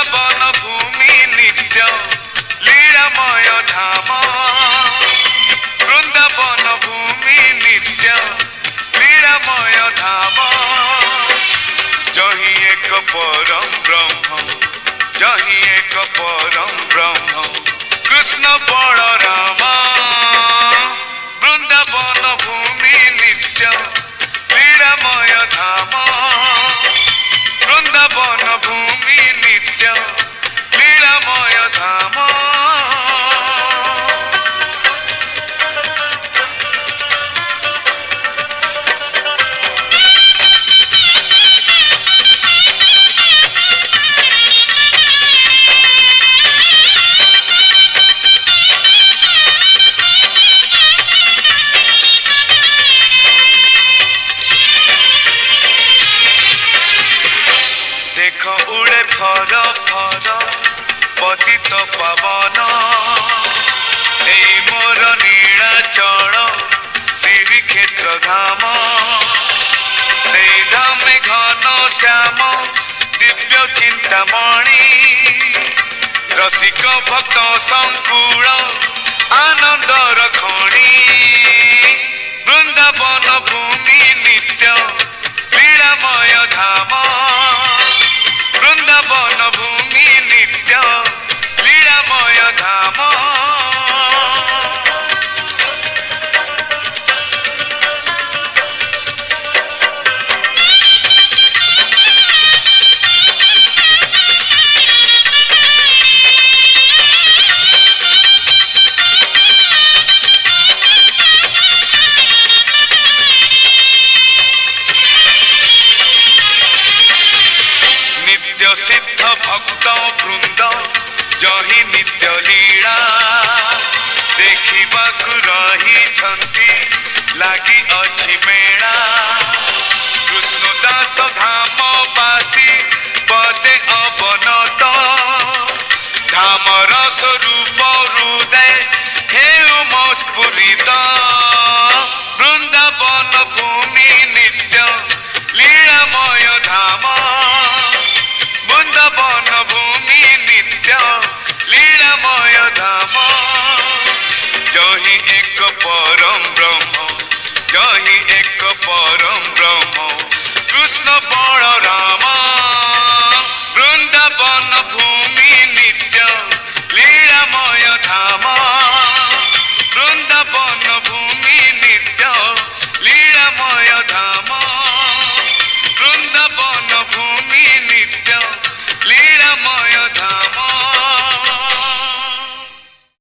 वृंदावन भूमि नित्य लीलामय धाम वृंदावन भूमि नित्य लीलामय धाम जही एक परम ब्रह्म जही एक परम ब्रह्म कृष्ण बलराम वृंदावन भूमि नित्य लीलामय धाम वृंदावन भूमि नित्य लीलामय धाम देख उड़े फर फर पतित पावन एई मोर नीलाचल श्रीक्षेत्र धाम धामे घन श्याम दिव्य चिंतामणि रसिक भक्त संकुल आनंदर खणी वृंदावन भूमि नित्य लीलामय धाम वृंदावन भूमि नित्य लीलामय धाम नित्य सिद्ध भक्त वृंद जही नित्य लीला देखिबाकु रही लगी अछि मेला कृष्णदास धाम बासी पदे अवनत धामर स्वरूप हृदय हेउ मस्फुरित वृंदावन भूमि नित्य लीलामय धाम वृंदावन भूमि नित्य लीलामय धाम जही एक परम ब्रह्म जही एक परम